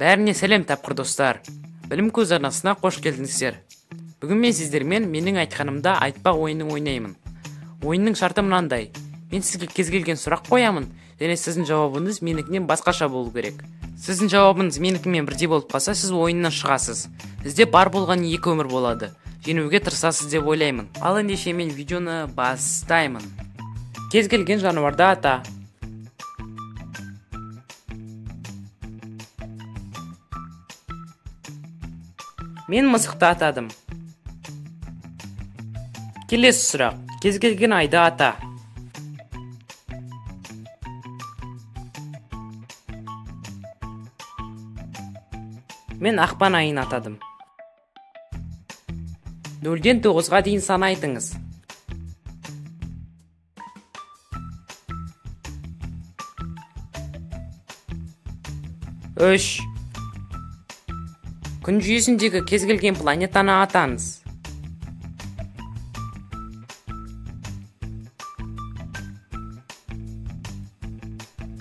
Бәріне сәлем тапқыр достар. Білім көз арнасына қош келдіңіздер. Бүгін мен сіздермен менің айтқанымда айтпақ ойынын ойнаймын. Ойынның шарты мынандай. Мен сізге кез келген сұрақ қоямын, және сіздің жауабыңыз менікінен басқаша болу керек. Сіздің жауабыңыз менікімен бірдей болып қалса, сіз ойыннан шығасыз. Сізде бар болған екі өмір болады. Жеңуге тырысасыз деп ойлаймын. Ал ендеше мен видеоны бастаймын. Кез келген жануарды ата. Мен мысықты атадым. Келесі сұрақ. Кез келген айды ата. Мен ақпан айын атадым. 0-ден 9-ға дейін санайтыңыз. Үш. Күн жүйесіндегі кез келген планетаны атаңыз.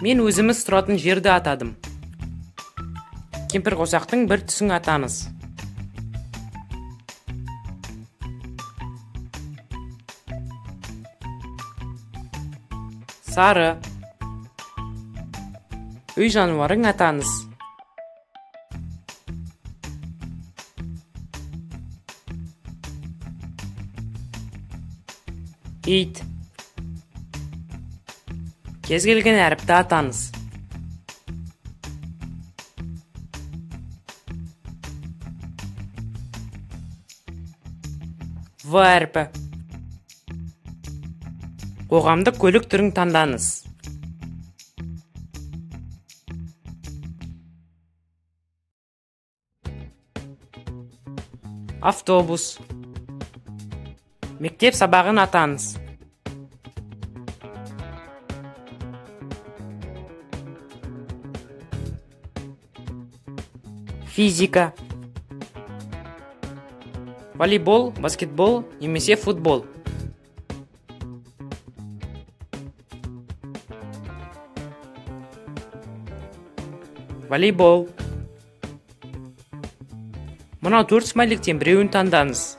Мен өзіміз тұратын жерді атадым. Кемпірқосақтың бір түсін атаңыз. Сары. Үй жануарың атаңыз. Ит. Кез келген әріпті атаңыз. В әрпі. Қоғамдық көлік түрін таңдаңыз. Автобус. Мектеп сабағын атаңыз. Физика. Волейбол, баскетбол, немесе футбол. Волейбол. Мына 4 смайликтен біреуін таңдаңыз.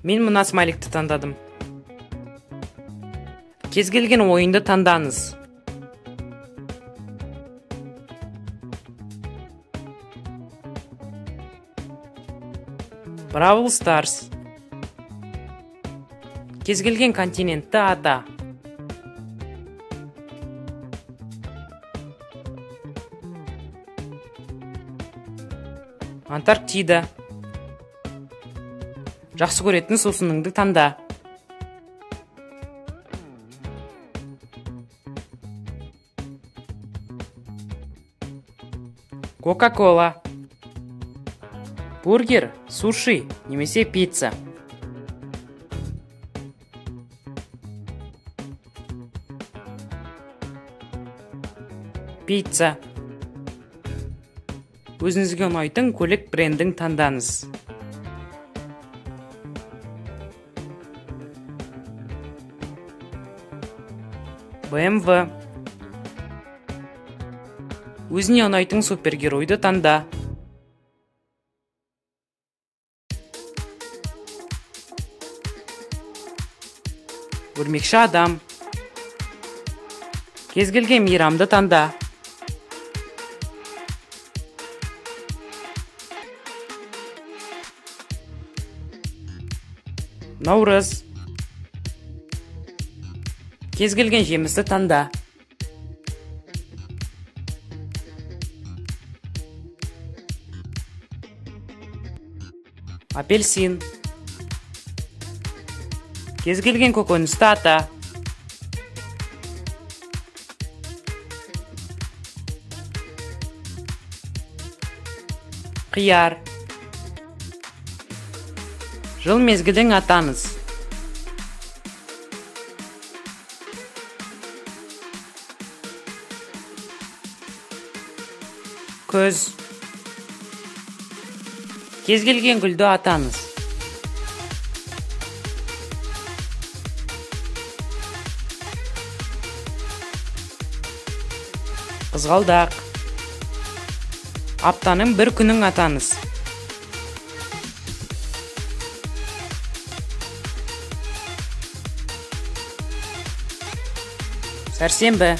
Мен мына смайликті таңдадым. Кез келген ойынды таңдаңыз. Бравл Старс. Кез келген континентті ата. Антарктида. Жақсы көретін сусыныңды таңда. Кока-кола. Бургер, суши, немесе пицца. Пицца. Өзіңізге ұнайтын көлік брендін таңдаңыз. BMW. Өзіне ұнайтын супергеройды таңда. Өрмекші адам. Кез келген мейрамды таңда. Наурыз. Кез келген жемісті таңда. Апельсин. Кез келген көкөністі ата. Қияр. Жыл мезгілін атаңыз. Көз. Кез келген гүлді атаңыз. Кызгалдак. Аптанын bir күнүн атаңыз. Сәрсенбі.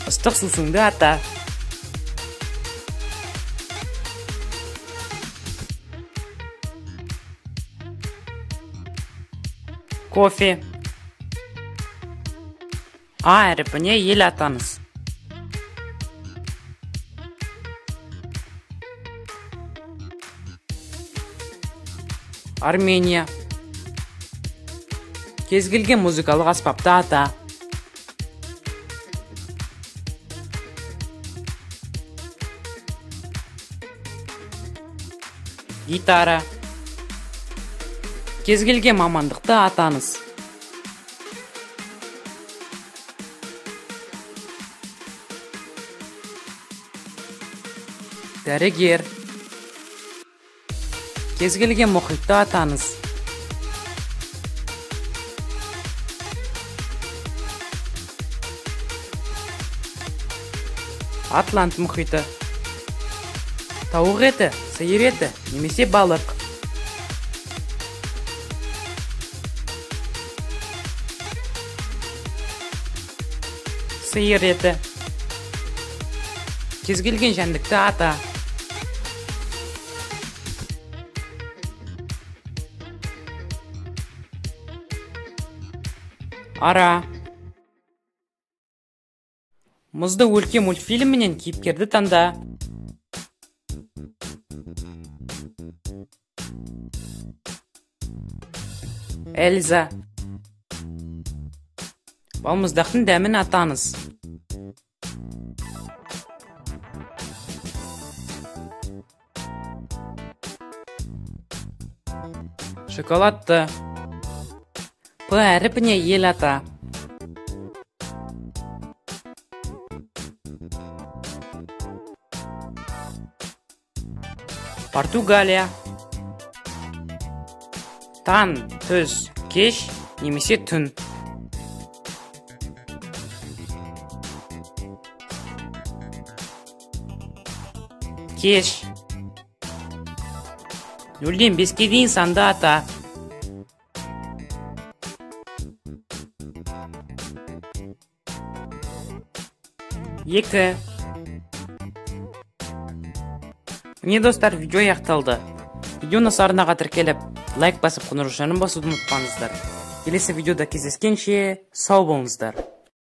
Ыстық сусыңды ата. Кофе. А әріпіне ел атаңыз. Армения. Кез келген музыкалық аспапты ата. Гитара. Кез келген мамандықты атаңыз. Дәрігер. Кез келген мұхитты атаңыз. Атлант мұхиты. Тауық еті, сиыр еті, немесе балық. Сиыр еті. Кез келген жәндікті ата. Ара. Мұзды өлке мультфильмінен кейіпкерді таңда. Эльза. Балмұздақтың дәмін атаңыз. Шоколадты. П әріпіне ел ата. Португалия. Таң, түс, кеш, немесе түн. Кеш. 0-ден 5-ке дейін санды ата. Екі. Міне достар, видео аяқталды. Видеоны сарынаға тіркеліп, лайк басып, қоңыраушаны басуды ұмытпаңыздар. Келесі видеода кездескенше сау болыңыздар.